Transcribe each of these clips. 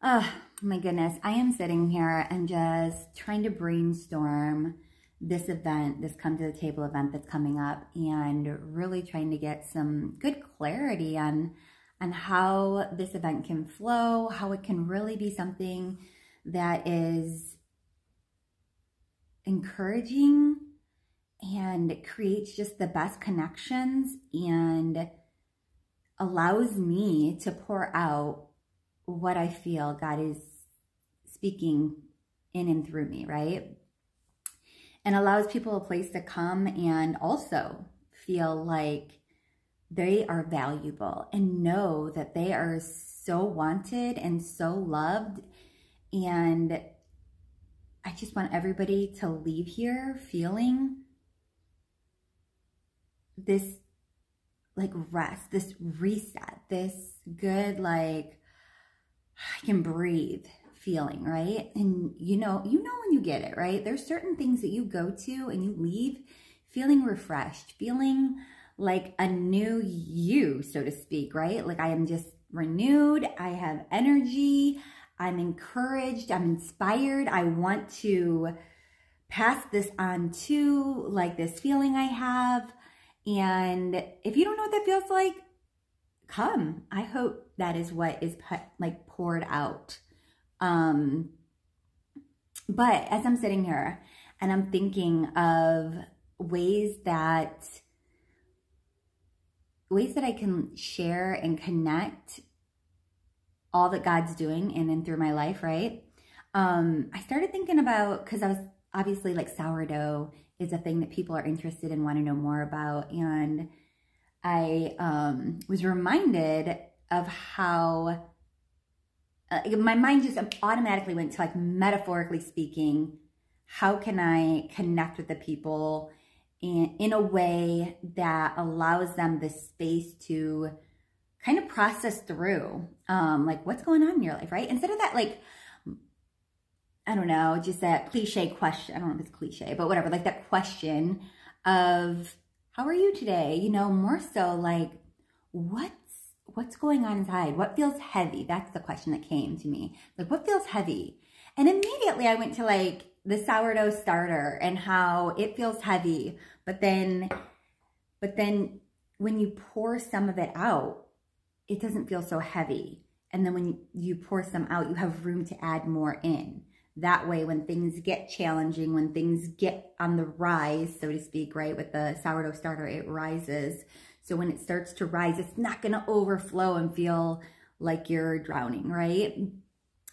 Oh my goodness. I am sitting here and just trying to brainstorm this event, this come to the table event that's coming up, and really trying to get some good clarity on how this event can flow, how it can really be something that is encouraging and creates just the best connections and allows me to pour out what I feel God is speaking in and through me, right? And allows people a place to come and also feel like they are valuable and know that they are so wanted and so loved. And I just want everybody to leave here feeling this like rest, this reset, this good, like, I can breathe feeling, right? And you know when you get it, right? There's certain things that you go to and you leave feeling refreshed, feeling like a new you, so to speak, right? Like I am just renewed, I have energy, I'm encouraged, I'm inspired, I want to pass this on to, like, this feeling I have. And if you don't know what that feels like, come. I hope that is what is poured out. But as I'm sitting here and I'm thinking of ways that I can share and connect all that God's doing in and through my life, right? I started thinking about, because I was obviously, like, sourdough is a thing that people are interested in, want to know more about. And I was reminded of how my mind just automatically went to, like, metaphorically speaking, how can I connect with the people in a way that allows them the space to kind of process through, like, what's going on in your life, right? Instead of that, like, I don't know, just that cliche question. I don't know if it's cliche, but whatever, like that question of, how are you today? You know, more so like, what's going on inside? What feels heavy? That's the question that came to me. Like, what feels heavy? And immediately I went to, like, the sourdough starter and how it feels heavy. But then when you pour some of it out, it doesn't feel so heavy. And then when you pour some out, you have room to add more in. That way, when things get challenging, when things get on the rise, so to speak, right, with the sourdough starter, it rises. So when it starts to rise, it's not going to overflow and feel like you're drowning, right?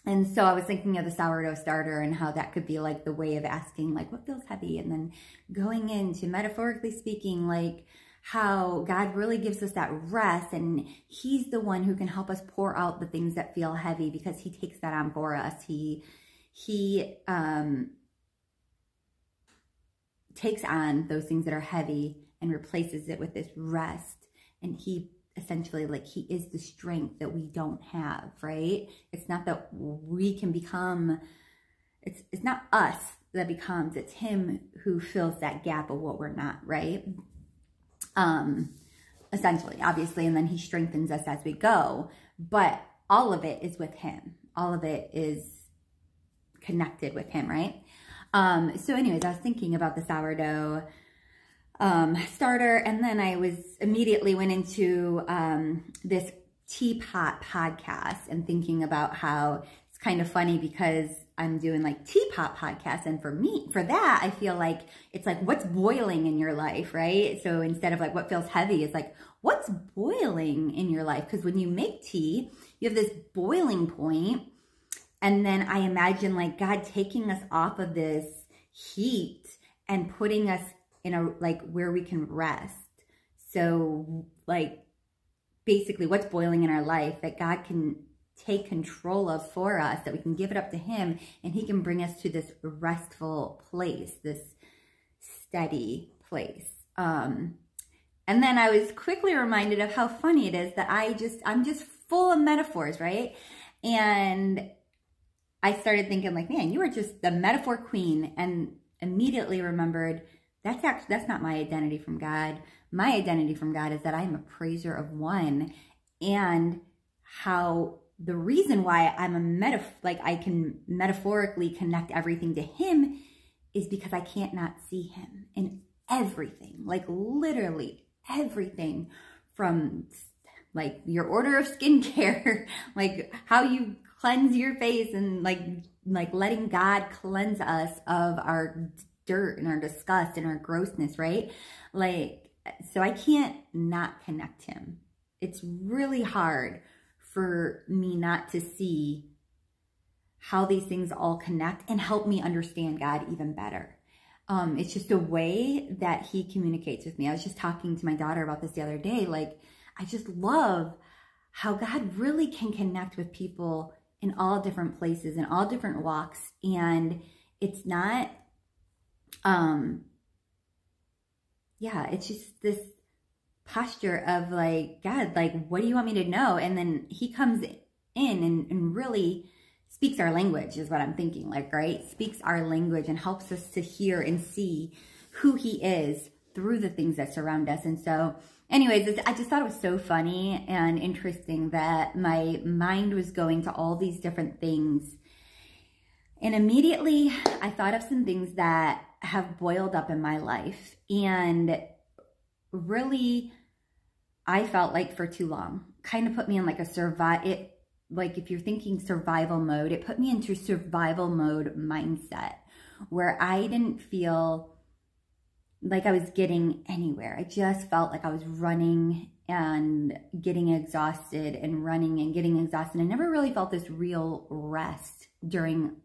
And so I was thinking of the sourdough starter and how that could be like the way of asking, like, what feels heavy? And then going into, metaphorically speaking, like, how God really gives us that rest, and he's the one who can help us pour out the things that feel heavy because he takes that on for us. He takes on those things that are heavy and replaces it with this rest. And he essentially, like, he is the strength that we don't have, right? It's not that we can become, it's not us that becomes, it's him who fills that gap of what we're not, right? Essentially, obviously, and then he strengthens us as we go, but all of it is with him. All of it is connected with him, right? So anyways, I was thinking about the sourdough starter, and then I was immediately went into this teapot podcast and thinking about how it's kind of funny because I'm doing, like, teapot podcasts, and for that, I feel like it's like, what's boiling in your life, right? So instead of, like, what feels heavy, it's like, what's boiling in your life? Because when you make tea, you have this boiling point. And then I imagine, like, God taking us off of this heat and putting us in a, like, where we can rest. So, like, basically what's boiling in our life that God can take control of for us, that we can give it up to him, and he can bring us to this restful place, this steady place. And then I was quickly reminded of how funny it is that I'm just full of metaphors, right? And I started thinking, like, man, you are just the metaphor queen, and immediately remembered that's not my identity from God. My identity from God is that I'm a praiser of one, and how the reason why I can metaphorically connect everything to him is because I can't not see him in everything, like literally everything, from like your order of skincare, like how you cleanse your face, and like letting God cleanse us of our dirt and our disgust and our grossness, right? Like, so I can't not connect him. It's really hard for me not to see how these things all connect and help me understand God even better. It's just a way that he communicates with me. I was just talking to my daughter about this the other day. Like, I just love how God really can connect with people in all different places, in all different walks. And it's not, it's just this posture of like, God, like, what do you want me to know? And then he comes in and really speaks our language, is what I'm thinking, like, right? Speaks our language and helps us to hear and see who he is through the things that surround us. And so anyways, I just thought it was so funny and interesting that my mind was going to all these different things. And immediately I thought of some things that have boiled up in my life. And really, I felt like for too long, kind of put me in like a like if you're thinking survival mode, it put me into survival mode mindset where I didn't feel like I was getting anywhere. I just felt like I was running and getting exhausted and running and getting exhausted. I never really felt this real rest during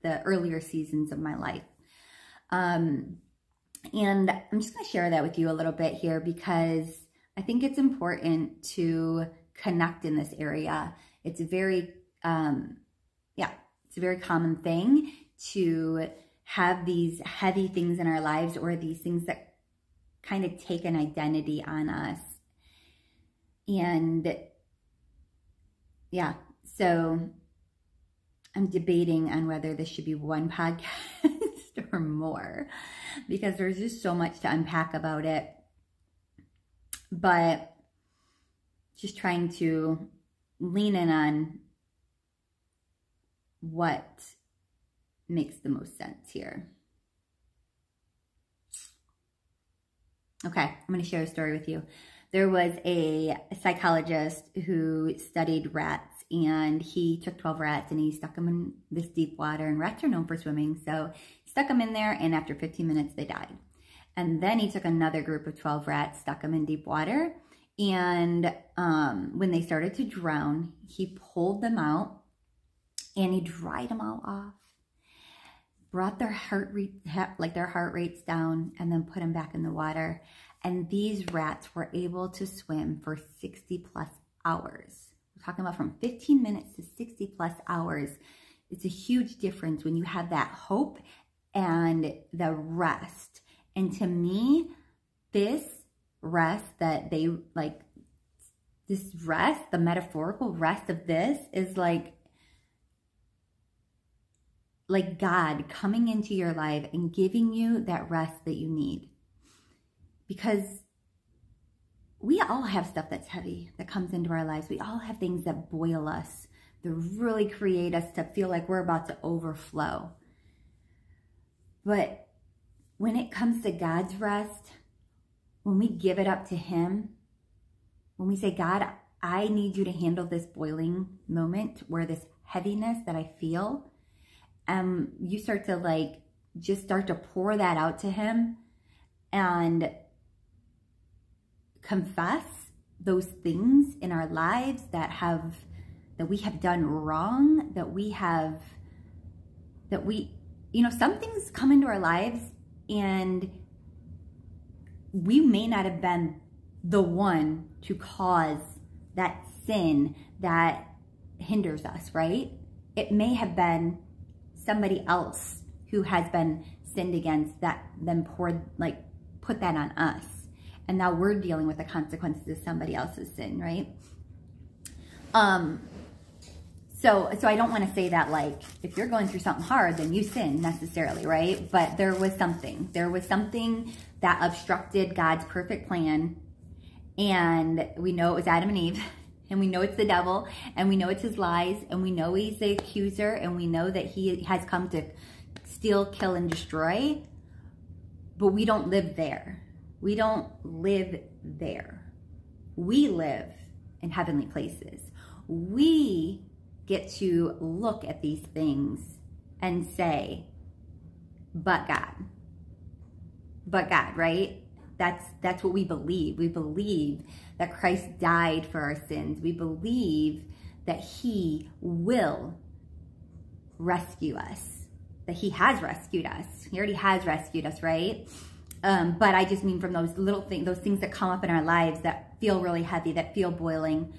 the earlier seasons of my life. And I'm just going to share that with you a little bit here because I think it's important to connect in this area. It's a very, it's a very common thing to have these heavy things in our lives, or these things that kind of take an identity on us. And yeah, so I'm debating on whether this should be one podcast or more, because there's just so much to unpack about it. But just trying to lean in on what makes the most sense here. Okay, I'm going to share a story with you. There was a psychologist who studied rats, and he took 12 rats and he stuck them in this deep water, and rats are known for swimming. So he stuck them in there, and after 15 minutes, they died. And then he took another group of 12 rats, stuck them in deep water, and when they started to drown, he pulled them out and he dried them all off, brought their heart rates down, and then put them back in the water. And these rats were able to swim for 60 plus hours. We're talking about from 15 minutes to 60 plus hours. It's a huge difference when you have that hope and the rest. And to me, this rest that they like, this rest, the metaphorical rest of this is like God coming into your life and giving you that rest that you need. Because we all have stuff that's heavy that comes into our lives. We all have things that boil us, that really create us to feel like we're about to overflow. But when it comes to God's rest, when we give it up to him, when we say, God, I need you to handle this boiling moment, where this heaviness that I feel, you start to just start to pour that out to him and confess those things in our lives that we have done wrong, some things come into our lives and we may not have been the one to cause that sin that hinders us, right? It may have been somebody else who has been sinned against that then put that on us. And now we're dealing with the consequences of somebody else's sin, right? So I don't want to say that if you're going through something hard, then you sin necessarily, right? But there was something that obstructed God's perfect plan. And we know it was Adam and Eve. And we know it's the devil, and we know it's his lies, and we know he's the accuser, and we know that he has come to steal, kill, and destroy. But we don't live there. We don't live there. We live in heavenly places. We get to look at these things and say, but God. But God, right? That's what we believe. We believe that Christ died for our sins. We believe that he will rescue us, that he has rescued us. He already has rescued us, right? But I just mean from those little things, those things that come up in our lives that feel really heavy, that feel boiling.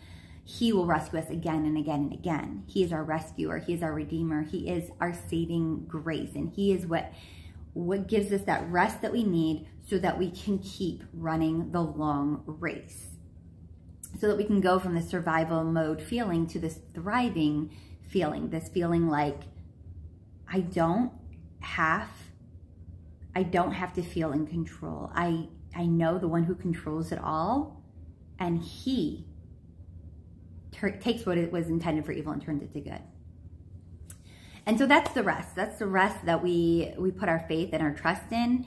He will rescue us again and again and again. He is our rescuer. He is our redeemer. He is our saving grace. And he is what gives us that rest that we need so that we can keep running the long race. So that we can go from the survival mode feeling to this thriving feeling, this feeling like I don't have to feel in control. I know the one who controls it all, and he takes what it was intended for evil and turns it to good. And so that's the rest. That's the rest that we put our faith and our trust in.